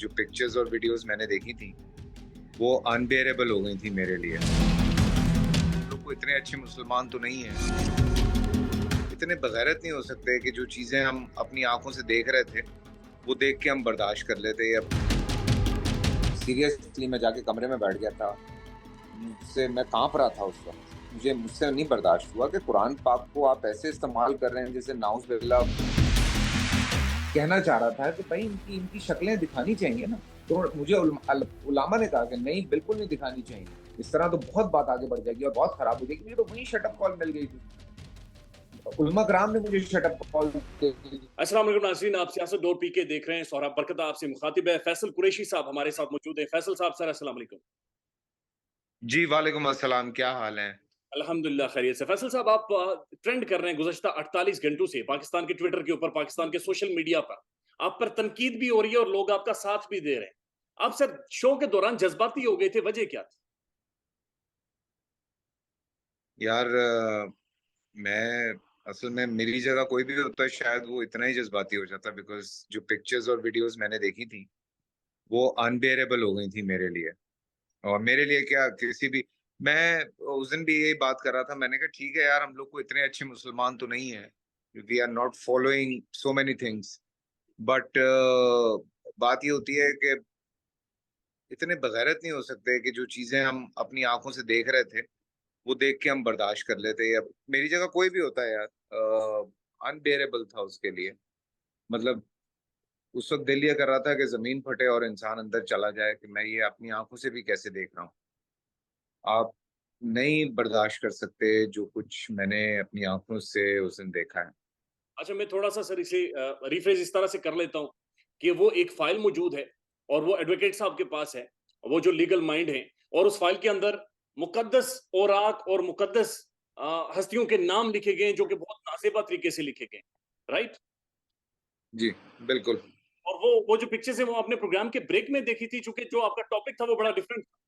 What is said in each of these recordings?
जो पिक्चर्स और वीडियोस मैंने देखी थी वो अनबेरेबल हो गई थी मेरे लिए। लोग को इतने अच्छे मुसलमान तो नहीं है, इतने बगैरत नहीं हो सकते कि जो चीजें हम अपनी आंखों से देख रहे थे वो देख के हम बर्दाश्त कर लेते। या सीरियसली मैं जाके कमरे में बैठ गया था, मुझसे मैं कांप रहा था उस वक्त। मुझसे नहीं बर्दाश्त हुआ कि कुरान पाक को आप ऐसे इस्तेमाल कर रहे हैं जैसे नाउज बिल्ला। कहना चाह रहा था कि भाई इनकी इनकी शक्लें दिखानी चाहिए ना। तो मुझे उलामा ने कहा कि नहीं, बिल्कुल नहीं दिखानी चाहिए, इस तरह तो बहुत बात आगे बढ़ जाएगी और बहुत खराब हो जाएगी। मुझे तो वही शटअप कॉल मिल गई थी, उलमा कराम ने मुझे शटअप कॉल दे दी। अस्सलाम वालेकुम नाज़रीन, आप सियासत डॉट पी के देख रहे हैं। सौरभ बरकत आपसे मुखातिब है। फैसल कुरैशी साहब हमारे साथ मौजूद हैं। फैसल साहब, सर अस्सलाम वालेकुम। जी वालेकुम अस्सलाम, क्या हाल है? अल्हम्दुलिल्लाह खैरियत से। फैसल साहब, आप ट्रेंड कर रहे हैं गुज़श्ता 48 घंटों से पाकिस्तान के ट्विटर के ऊपर, पाकिस्तान के सोशल मीडिया पर। आप पर तनकीद भी हो रही है और लोग आपका साथ भी दे रहे हैं। आप सर शो के दौरान जज़्बाती हो गए थे, वजह क्या थी? यार मैं असल में मेरी जगह कोई भी होता है शायद वो इतना ही जज्बाती हो जाता, बिकॉज जो पिक्चर्स और वीडियोस मैंने देखी थी वो अनबेरेबल हो गई थी मेरे लिए। और मेरे लिए क्या, किसी भी, मैं उस दिन भी यही बात कर रहा था। मैंने कहा ठीक है यार, हम लोग को इतने अच्छे मुसलमान तो नहीं है, we are not following so many things, but बात ये होती है कि इतने बगैरत नहीं हो सकते कि जो चीजें हम अपनी आंखों से देख रहे थे वो देख के हम बर्दाश्त कर लेते। या मेरी जगह कोई भी होता है यार, अनबेरेबल था उसके लिए। मतलब उस वक्त दिल ये कर रहा था कि जमीन फटे और इंसान अंदर चला जाए कि मैं ये अपनी आंखों से भी कैसे देख रहा हूँ। आप नहीं बर्दाश्त कर सकते जो कुछ मैंने अपनी आंखों से उस दिन देखा है। अच्छा, मैं थोड़ा-सा सर इसे रिफ्रेज़ इस तरह से कर लेता हूँ कि वो एक फ़ाइल मौजूद है और वो एडवोकेट साहब के पास है, वो जो लीगल माइंड हैं, और उस फ़ाइल के अंदर मुक़द्दस औराक और मुक़द्दस हस्तियों के नाम लिखे गए हैं, जो कि बहुत नाज़ेबा तरीके से लिखे गए हैं, राइट? जी बिल्कुल। और वो जो पिक्चर्स हैं, वो आपने प्रोग्राम के ब्रेक में देखी थी, चूँकि जो आपका टॉपिक था, वो बड़ा डिफरेंट था।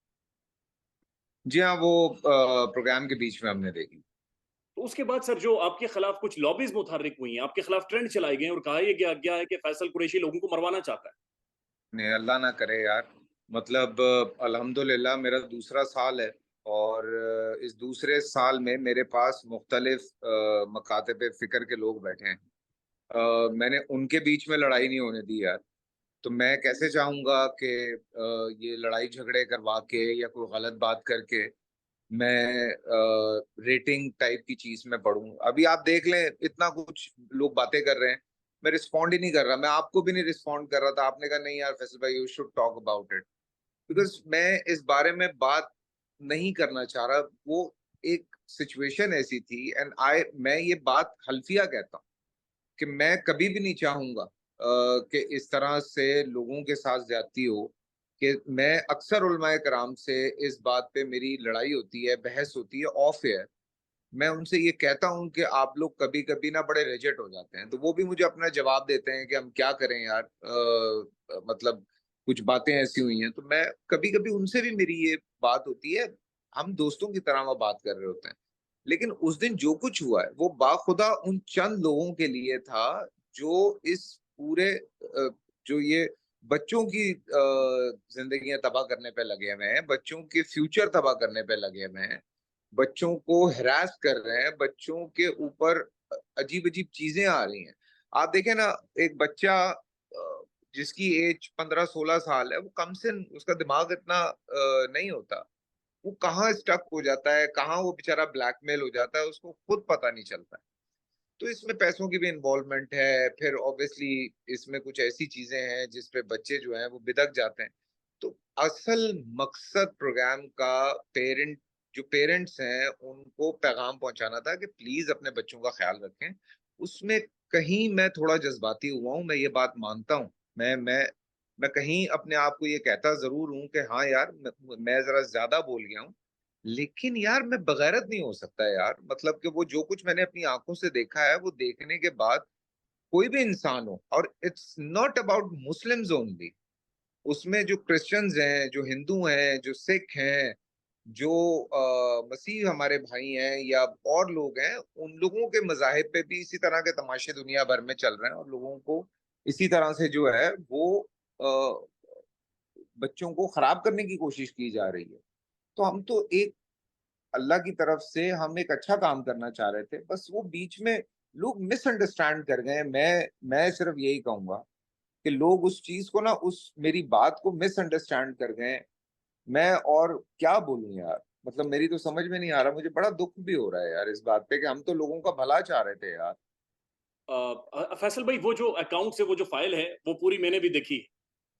जी हाँ, वो प्रोग्राम के बीच में हमने देखी। तो उसके बाद सर जो आपके खिलाफ कुछ लॉबीज़ मुतहर्रिक हुई हैं, आपके खिलाफ ट्रेंड चलाए गए हैं और कहा ये गया गया है कि फैसल कुरैशी लोगों को मरवाना चाहता है। नहीं, अल्लाह ना करे यार। मतलब अल्हम्दुलिल्लाह मेरा दूसरा साल है और इस दूसरे साल में मेरे पास मुख्तलिफ मकातब फ़िक्र के लोग बैठे हैं। मैंने उनके बीच में लड़ाई नहीं होने दी यार। तो मैं कैसे चाहूँगा कि ये लड़ाई झगड़े करवा के या कोई गलत बात करके मैं रेटिंग टाइप की चीज़ में पढ़ूँ। अभी आप देख लें, इतना कुछ लोग बातें कर रहे हैं, मैं रिस्पॉन्ड ही नहीं कर रहा। मैं आपको भी नहीं रिस्पॉन्ड कर रहा था, आपने कहा नहीं यार फैसल भाई, you should talk about it, because मैं इस बारे में बात नहीं करना चाह रहा। वो एक सिचुएशन ऐसी थी एंड मैं ये बात हल्फिया कहता हूँ कि मैं कभी भी नहीं चाहूँगा कि इस तरह से लोगों के साथ ज़्यादती हो। कि मैं अक्सर उलमाए कराम से इस बात पे मेरी लड़ाई होती है, बहस होती है ऑफ एयर। मैं उनसे ये कहता हूँ कि आप लोग कभी-कभी ना बड़े रिजिड हो जाते हैं, तो वो भी मुझे अपना जवाब देते हैं कि हम क्या करें यार, मतलब कुछ बातें ऐसी हुई हैं। तो मैं कभी-कभी उनसे भी मेरी ये बात होती है, हम दोस्तों की तरह वो बात कर रहे होते हैं। लेकिन उस दिन जो कुछ हुआ है, वो बाखुदा उन चंद लोगों के लिए था जो इस पूरे जो ये बच्चों की ज़िंदगियाँ तबाह करने पे लगे हुए हैं, बच्चों के फ्यूचर तबाह करने पे लगे हुए हैं। बच्चों को हैरास कर रहे हैं, बच्चों के ऊपर अजीब-अजीब चीज़ें आ रही हैं। आप देखें ना, एक बच्चा जिसकी एज 15-16 साल है, वो कम से उसका दिमाग इतना नहीं होता। वो कहाँ स्टक हो जाता है, कहाँ वो बेचारा ब्लैकमेल हो जाता है, उसको खुद पता नहीं चलता है। तो इसमें पैसों की भी इन्वॉल्वमेंट है, फिर ऑब्वियसली इसमें कुछ ऐसी चीज़ें हैं जिस पे बच्चे जो हैं वो बिदक जाते हैं। तो असल मकसद प्रोग्राम का जो पेरेंट्स हैं उनको पैगाम पहुँचाना था कि प्लीज़ अपने बच्चों का ख़्याल रखें। उसमें कहीं मैं थोड़ा जज़्बाती हुआ हूँ, मैं ये बात मानता हूँ। मैं कहीं अपने आप को ये कहता ज़रूर हूँ कि हाँ यार, मैं ज़रा ज़्यादा बोल गया हूँ। लेकिन यार मैं बगैरत नहीं हो सकता यार, मतलब कि वो जो कुछ मैंने अपनी आँखों से देखा है, वो देखने के बाद कोई भी इंसान हो, और it's not about Muslims only, उसमें जो क्रिश्चियंस हैं, जो हिंदू हैं, जो सिख हैं, जो मसीह हमारे भाई हैं या और लोग हैं, उन लोगों के मज़ाहिब पे भी इसी तरह के तमाशे दुनिया भर में चल रहे हैं और लोगों को इसी तरह से जो है वो बच्चों को खराब करने की कोशिश की जा रही है। तो हम तो एक अल्लाह की तरफ से हम एक अच्छा काम करना चाह रहे थे, बस वो बीच में लोग मिसअंडरस्टैंड कर गए। मैं सिर्फ यही कहूंगा कि लोग उस चीज को ना, उस मेरी बात को मिसअंडरस्टैंड कर गए। मैं और क्या बोलूं यार, मतलब मेरी तो समझ में नहीं आ रहा। मुझे बड़ा दुख भी हो रहा है यार इस बात पे कि हम तो लोगों का भला चाह रहे थे यार। फैसल भाई, वो जो अकाउंट से वो जो फाइल है वो पूरी मैंने भी देखी है।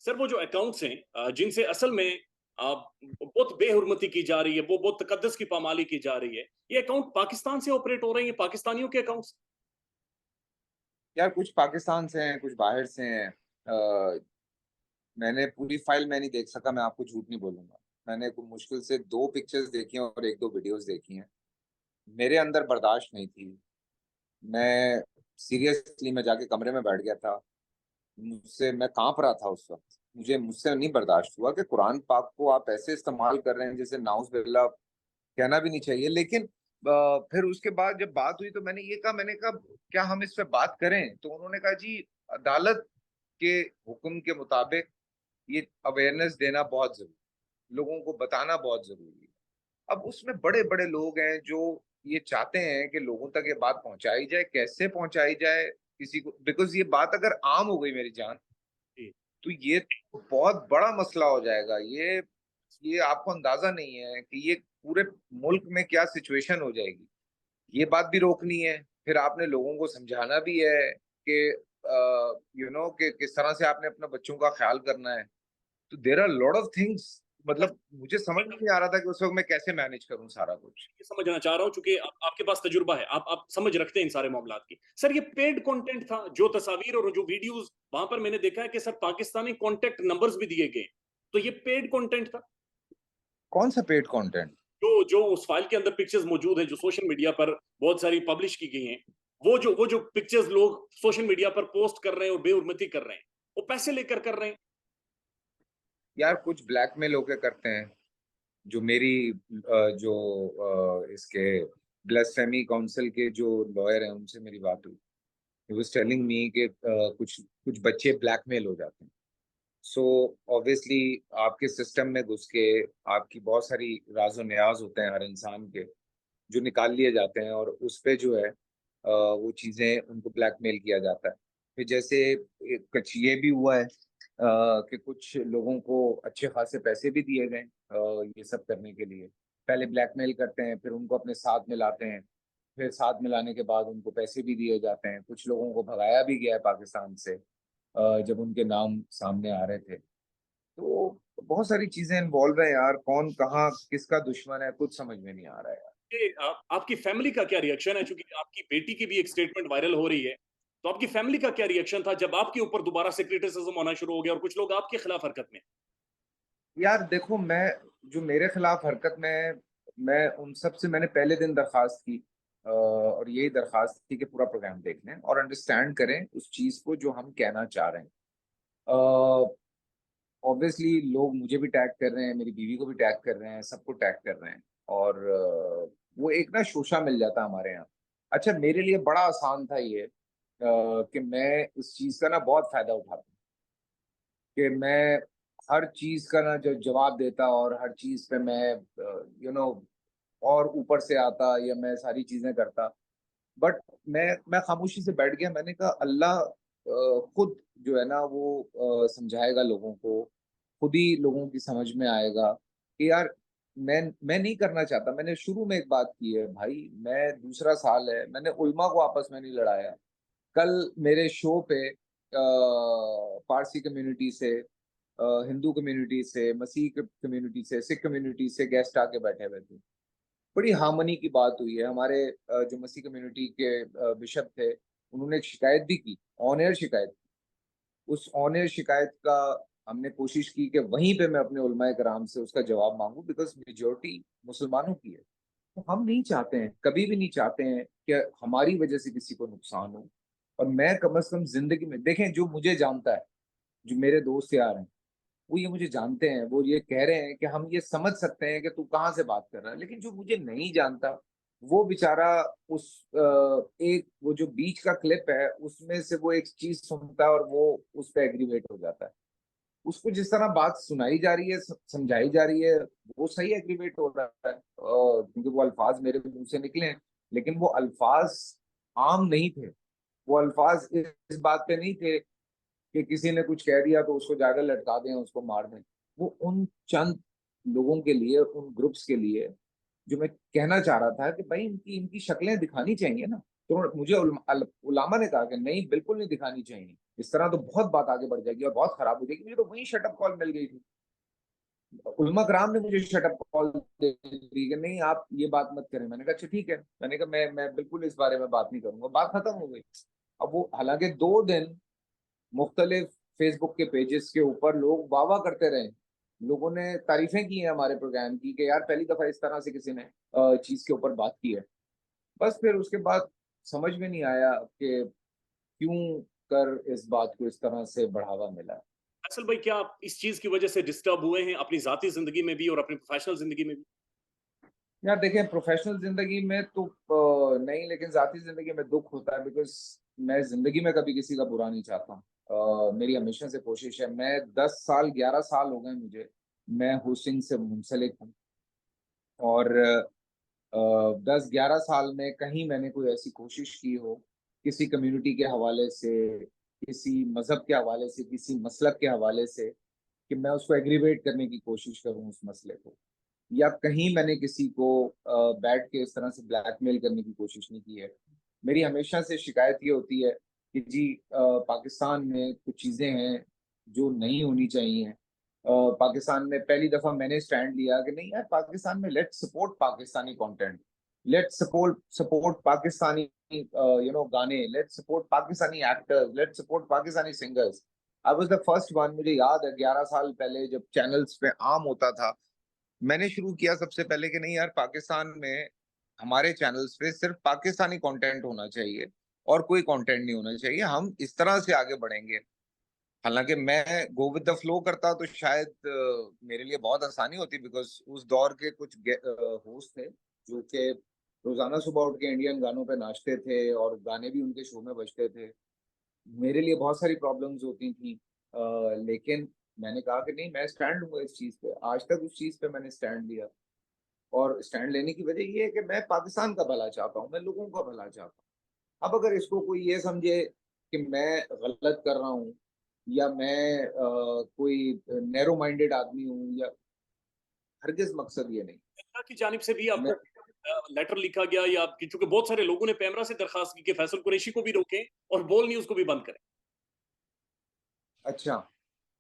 सर वो जो अकाउंट्स हैं जिनसे असल में बहुत बेहुरमती की जा रही है, वो बहुत तकद्दस की पामाली की जा रही है, ये अकाउंट पाकिस्तान से ऑपरेट हो रहे हैं, ये पाकिस्तानियों के अकाउंट्स। यार कुछ पाकिस्तान से हैं, कुछ बाहर से हैं। मैंने पूरी फाइल मैं नहीं देख सका, मैं आपको झूठ नहीं बोलूंगा। मैंने कुछ मुश्किल से 2 पिक्चर्स देखी हैं और 1-2 वीडियोस देखी हैं। मेरे अंदर बर्दाश्त नहीं थी। मैं सीरियसली मैं जाके कमरे में बैठ गया था। मुझसे मैं कांप रहा था उस वक्त। मुझसे नहीं बर्दाश्त हुआ कि कुरान पाक को आप ऐसे इस्तेमाल कर रहे हैं जैसे नाउज बिल्ला, कहना भी नहीं चाहिए। लेकिन फिर उसके बाद जब बात हुई तो मैंने कहा क्या हम इस पे बात करें? तो उन्होंने कहा जी, अदालत के हुक्म के मुताबिक ये अवेयरनेस देना बहुत जरूरी, लोगों को बताना बहुत जरूरी है। अब उसमें बड़े बड़े लोग हैं जो ये चाहते हैं कि लोगों तक ये बात पहुंचाई जाए। कैसे पहुंचाई जाए किसी को, बिकॉज ये बात अगर आम हो गई मेरी जान, जी। तो ये तो बहुत बड़ा मसला हो जाएगा। ये आपको अंदाजा नहीं है कि ये पूरे मुल्क में क्या सिचुएशन हो जाएगी। ये बात भी रोकनी है, फिर आपने लोगों को समझाना भी है कि कि किस तरह से आपने अपने बच्चों का ख्याल करना है। तो there are lot of things. मतलब मुझे समझ में नहीं आ रहा था कि उस वक्त मैं कैसे मैनेज करूं सारा कुछ। ये समझना चाह रहा हूँ, चूंकि आपके पास तजुर्बा है, आप समझ रखते हैं इन सारे मामलात की। सर ये पेड कंटेंट था, जो तस्वीर और जो वीडियोस वहां पर मैंने देखा है कि सर पाकिस्तानी कॉन्टेक्ट नंबर्स भी दिए गए, तो ये पेड कंटेंट था। कौन सा पेड कंटेंट? जो जो उस फाइल के अंदर पिक्चर्स मौजूद है, जो सोशल मीडिया पर बहुत सारी पब्लिश की गई हैं, वो जो पिक्चर्स लोग सोशल मीडिया पर पोस्ट कर रहे हैं और बेहुरमती कर रहे हैं, वो पैसे लेकर कर रहे हैं। यार कुछ ब्लैकमेल होके करते हैं। जो मेरी इसके ब्lasphemy काउंसिल के जो लॉयर हैं उनसे मेरी बात हुई। ही वाज टेलिंग मी कि कुछ कुछ बच्चे ब्लैकमेल हो जाते हैं। सो ऑब्वियसली आपके सिस्टम में घुस के आपकी बहुत सारी राजो न्याज होते हैं हर इंसान के, जो निकाल लिए जाते हैं और उस पे जो है वो चीजें उनको ब्लैकमेल किया जाता है। फिर जैसे कुछ ये भी हुआ है कि कुछ लोगों को अच्छे खासे पैसे भी दिए गए ये सब करने के लिए। पहले ब्लैकमेल करते हैं, फिर उनको अपने साथ मिलाते हैं, फिर साथ मिलाने के बाद उनको पैसे भी दिए जाते हैं। कुछ लोगों को भगाया भी गया है पाकिस्तान से जब उनके नाम सामने आ रहे थे। तो बहुत सारी चीजें इन्वॉल्व है यार। कौन कहाँ किसका दुश्मन है कुछ समझ में नहीं आ रहा है। कि आपकी फैमिली का क्या रिएक्शन है, चूंकि आपकी बेटी की भी एक स्टेटमेंट वायरल हो रही है, तो आपकी फैमिली का क्या रिएक्शन था जब आपके ऊपर दोबारा से क्रिटिसिज्म होना शुरू हो गया और कुछ लोग आपके खिलाफ हरकत में। यार देखो, मैं जो मेरे खिलाफ हरकत में, मैं उन सब से मैंने पहले दिन दरखास्त की और यही दरखास्त थी कि पूरा प्रोग्राम देख लें और अंडरस्टैंड करें उस चीज को जो हम कहना चाह रहे हैं। ऑब्वियसली लोग मुझे भी टैग कर रहे हैं, मेरी बीवी को भी टैग कर रहे हैं, सबको टैग कर रहे हैं और वो एक ना शोशा मिल जाता है हमारे यहाँ। अच्छा, मेरे लिए बड़ा आसान था ये कि मैं इस चीज का ना बहुत फायदा उठाता हूँ कि मैं हर चीज का ना जो जवाब देता और हर चीज पे मैं और ऊपर से आता या मैं सारी चीजें करता। बट मैं खामोशी से बैठ गया। मैंने कहा अल्लाह खुद जो है ना वो समझाएगा लोगों को। खुद ही लोगों की समझ में आएगा कि यार मैं नहीं करना चाहता। मैंने शुरू में एक बात की है भाई, मैं दूसरा साल है, मैंने उल्मा को आपस में नहीं लड़ाया। कल मेरे शो पे पारसी कम्युनिटी से, हिंदू कम्युनिटी से, मसीह कम्युनिटी से, सिख कम्युनिटी से गेस्ट आके बैठे हुए थे। बड़ी हार्मनी की बात हुई है। हमारे जो मसीह कम्युनिटी के बिशप थे, उन्होंने एक शिकायत भी की, ऑन एयर शिकायत। उस ऑन एयर शिकायत का हमने कोशिश की कि वहीं पे मैं अपने उलमाए कराम से उसका जवाब मांगू, बिकॉज मेजोरिटी मुसलमानों की है। तो हम नहीं चाहते हैं, कभी भी नहीं चाहते हैं कि हमारी वजह से किसी को नुकसान हो। और मैं कम से कम जिंदगी में, देखें, जो मुझे जानता है, जो मेरे दोस्त यार हैं, वो ये मुझे जानते हैं, वो ये कह रहे हैं कि हम ये समझ सकते हैं कि तू कहाँ से बात कर रहा है। लेकिन जो मुझे नहीं जानता, वो बेचारा उस एक वो जो बीच का क्लिप है उसमें से वो एक चीज सुनता है और वो उस पर एग्रीवेट हो जाता है। उसको जिस तरह बात सुनाई जा रही है, समझाई जा रही है, वो सही एग्रीवेट हो रहा है, क्योंकि वो अल्फाज मेरे मुंह से निकले हैं, लेकिन वो अल्फाज आम नहीं थे। वो अल्फाज इस बात पे नहीं थे कि किसी ने कुछ कह दिया तो उसको जाकर लटका दें, उसको मार दें। वो उन चंद लोगों के लिए, उन ग्रुप्स के लिए, जो मैं कहना चाह रहा था कि भाई इनकी इनकी शक्लें दिखानी चाहिए ना। तो मुझे उलामा ने कहा कि नहीं, बिल्कुल नहीं दिखानी चाहिए, इस तरह तो बहुत बात आगे बढ़ जाएगी और बहुत खराब हो जाएगी। मुझे तो वही शटअप कॉल मिल गई थी। उलमा कराम ने मुझे शटअप कॉल दे दी कि नहीं आप ये बात मत करें। मैंने कहा अच्छा ठीक है, मैंने कहा मैं बिल्कुल इस बारे में बात नहीं करूंगा। बात खत्म हो गई। अब वो हालांकि 2 दिन मुख्तलिफ फेसबुक के पेजेस के ऊपर लोग वाह वाह करते रहे, लोगों ने तारीफें की हैं हमारे प्रोग्राम की कि यार पहली दफा इस तरह से किसी ने चीज के ऊपर बात की है। बस फिर उसके बाद समझ में नहीं आया कि क्यों कर इस बात को इस तरह से बढ़ावा मिला। असल भाई, क्या आप इस चीज की वजह से डिस्टर्ब हुए हैं अपनी जाती जिंदगी में भी और अपनी प्रोफेशनल जिंदगी में भी? यार देखें, प्रोफेशनल जिंदगी में तो नहीं, लेकिन जाती जिंदगी में दुख होता है, बिकॉज मैं जिंदगी में कभी किसी का बुरा नहीं चाहता हूँ। मेरी हमेशा से कोशिश है। मैं 10 साल 11 साल हो गए मुझे, मैं होस्टिंग से मुंसलिक हूँ। और 10 11 साल में कहीं मैंने कोई ऐसी कोशिश की हो किसी कम्युनिटी के हवाले से, किसी मजहब के हवाले से, किसी मसलक के हवाले से, कि मैं उसको एग्रीवेट करने की कोशिश करूं उस मसले को, या कहीं मैंने किसी को बैठ के इस तरह से ब्लैकमेल करने की कोशिश नहीं की है। मेरी हमेशा से शिकायत ये होती है कि जी पाकिस्तान में कुछ चीज़ें हैं जो नहीं होनी चाहिए। पाकिस्तान में पहली दफा मैंने स्टैंड लिया कि नहीं यार, पाकिस्तान में let's support Pakistani content, let's support support Pakistani गाने, let's support Pakistani actors, let's support Pakistani singers. I was the first one. मुझे याद है 11 साल पहले जब चैनल्स पे आम होता था, मैंने शुरू किया सबसे पहले कि नहीं यार, पाकिस्तान में हमारे चैनल्स पे सिर्फ पाकिस्तानी कंटेंट होना चाहिए और कोई कंटेंट नहीं होना चाहिए, हम इस तरह से आगे बढ़ेंगे। हालांकि मैं गो विद द फ्लो करता तो शायद मेरे लिए बहुत आसानी होती, बिकॉज उस दौर के कुछ होस्ट थे जो कि रोजाना सुबह उठ के इंडियन गानों पे नाचते थे और गाने भी उनके शो में बजते थे। मेरे लिए बहुत सारी प्रॉब्लम्स होती थी, लेकिन मैंने कहा कि नहीं, मैं स्टैंड हूँ इस चीज पे। आज तक उस चीज पे मैंने स्टैंड लिया। और स्टैंड लेने की वजह ये है कि मैं पाकिस्तान का भला चाहता हूँ, मैं लोगों का भला चाहता हूँ। अब अगर इसको कोई ये समझे कि मैं गलत कर रहा हूँ, या मैं कोई नैरो माइंडेड आदमी हूँ, या हरगिज मकसद ये नहीं। पेमरा की जानिब से भी मैं आपको लेटर लिखा गया, या आपकी, चूंकि बहुत सारे लोगों ने पेमरा से दरखास्त की कि फैसल कुरैशी को भी रोकें और बोल न्यूज को भी बंद करें? अच्छा,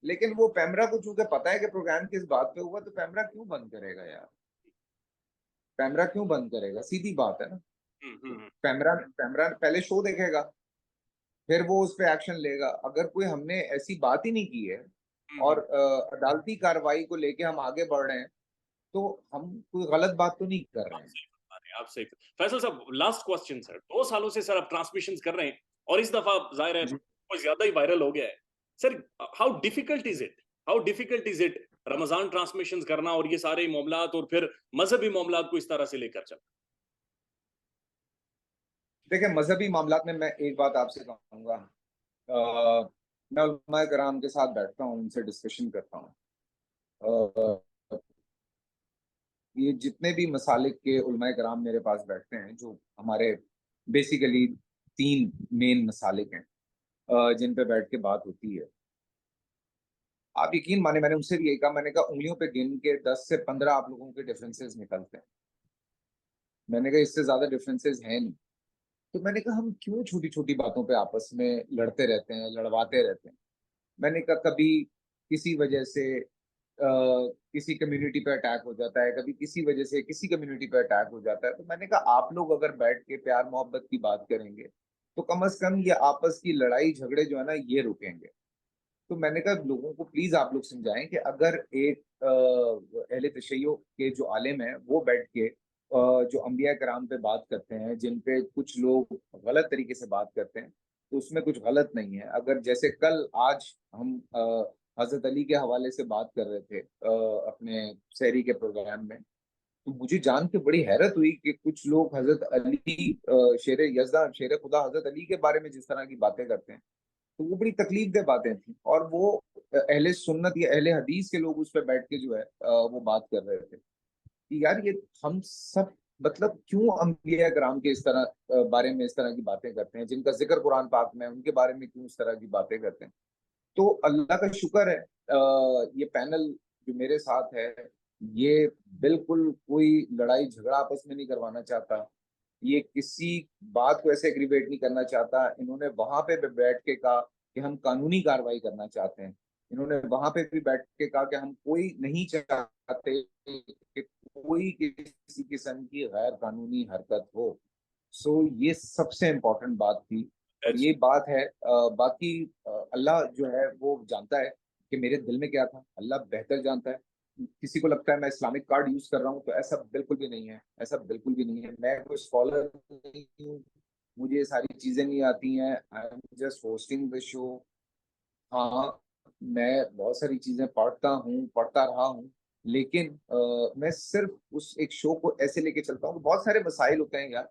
लेकिन वो पैमरा को चूंकि पता है कि प्रोग्राम किस बात पे हुआ, तो पैमरा क्यों बंद करेगा यार? पैमरा क्यों बंद करेगा? सीधी बात है ना। हम्म। पैमरा पैमरा पहले शो देखेगा, फिर वो उस पे एक्शन लेगा। अगर कोई हमने ऐसी बात ही नहीं की है और हम्म। अदालती कार्रवाई को लेके हम आगे बढ़ रहे हैं, तो हम कोई गलत बात तो नहीं कर रहे आप हैं। सही बता रहे हैं, आप सही। फैसल साहब, लास्ट क्वेश्चन सर, 2 सालों से सर आप ट्रांसमिशन कर रहे हैं और इस दफा जाहिर है जी। कुछ ज्यादा ही वायरल हो गया है sir. How difficult is it, how difficult is it Ramzan transmission करना और ये सारे मामलात और फिर मजहबी मामलात को इस तरह से लेकर चल? देखिए, मजहबी मामलात में मैं एक बात आपसे कहूंगा। मैं उलमाए कराम के साथ बैठता हूँ, उनसे डिस्कशन करता हूँ। ये जितने भी मसालिक के उलमाए कराम मेरे पास बैठते हैं, जो हमारे बेसिकली 3 मेन मसालिक हैं जिन पे बैठ के बात होती है। आप यकीन माने, मैंने उनसे भी यही कहा, मैंने कहा उंगलियों पे गिन के 10 से 15 आप लोगों के डिफरेंसेस निकलते हैं। मैंने कहा इससे ज्यादा डिफरेंसेस हैं नहीं। तो मैंने कहा हम क्यों छोटी छोटी बातों पे आपस में लड़ते रहते हैं, लड़वाते रहते हैं। मैंने कहा कभी किसी वजह से किसी कम्युनिटी पे अटैक हो जाता है, कभी किसी वजह से किसी कम्युनिटी पे अटैक हो जाता है। तो मैंने कहा आप लोग अगर बैठ के प्यार मोहब्बत की बात करेंगे, तो कम से कम ये आपस की लड़ाई झगड़े जो है ना, ये रुकेंगे। तो मैंने कहा लोगों को प्लीज आप लोग समझाएं कि अगर एक अहले तशय्यो के जो आलिम है वो बैठ के जो अंबिया कराम पे बात करते हैं, जिन पे कुछ लोग गलत तरीके से बात करते हैं, तो उसमें कुछ गलत नहीं है। अगर जैसे कल आज हम हजरत अली के हवाले से बात कर रहे थे अपने शहरी के प्रोग्राम में, तो मुझे जान के बड़ी हैरत हुई कि कुछ लोग हजरत अली शेर यजदा शेर खुदा हजरत अली के बारे में जिस तरह की बातें करते हैं, तो वो बड़ी तकलीफदेह बातें थी, और वो अहले सुन्नत या अहले हदीस के लोग उस पर बैठ के जो है वो बात कर रहे थे कि यार ये हम सब मतलब क्यों अंबिया कराम के इस तरह बारे में इस तरह की बातें करते हैं, जिनका जिक्र कुरान पाक में है, उनके बारे में क्यों इस तरह की बातें करते हैं। तो अल्लाह का शुक्र है, ये पैनल जो मेरे साथ है, ये बिल्कुल कोई लड़ाई झगड़ा आपस में नहीं करवाना चाहता, ये किसी बात को ऐसे एग्रीवेट नहीं करना चाहता। इन्होंने वहां पे भी बैठ के कहा कि हम कानूनी कार्रवाई करना चाहते हैं। इन्होंने वहां पे भी बैठ के कहा कि हम कोई नहीं चाहते कि कोई किसी किस्म की गैर कानूनी हरकत हो। सो ये सबसे इम्पोर्टेंट बात थी, और That's ये बात है। बाकी अल्लाह जो है वो जानता है कि मेरे दिल में क्या था, अल्लाह बेहतर जानता है। किसी को लगता है मैं इस्लामिक कार्ड यूज कर रहा हूँ, तो ऐसा बिल्कुल भी नहीं है, ऐसा बिल्कुल भी नहीं है। मैं कोई स्कॉलर नहीं हूँ, मुझे ये सारी चीजें नहीं आती हैं। I am just hosting the show. हाँ, मैं बहुत सारी चीजें पढ़ता हूँ, पढ़ता रहा हूँ, लेकिन मैं सिर्फ उस एक शो को ऐसे लेके चलता हूँ। बहुत सारे मसाइल होते हैं यार,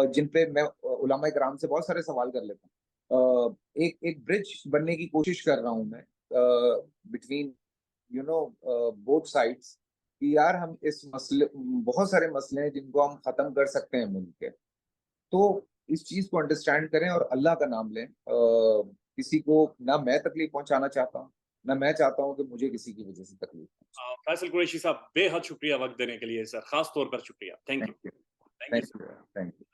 जिन पे मैं उलमा कराम से बहुत सारे सवाल कर लेता हूँ। एक एक ब्रिज बनने की कोशिश कर रहा हूँ मैं, बिटवीन बोथ साइड्स, कि यार हम इस मसले, बहुत सारे मसले हैं जिनको हम खत्म कर सकते हैं मिलकर। तो इस चीज को अंडरस्टैंड करें और अल्लाह का नाम लें। किसी को ना मैं तकलीफ पहुंचाना चाहता हूँ, ना मैं चाहता हूँ कि मुझे किसी की वजह से तकलीफ पहुंचे। फैसल कुरैशी साहब, बेहद शुक्रिया वक्त देने के लिए सर, खास तौर पर शुक्रिया। Thank you. Thank you. Thank you thank sir. You. Thank you.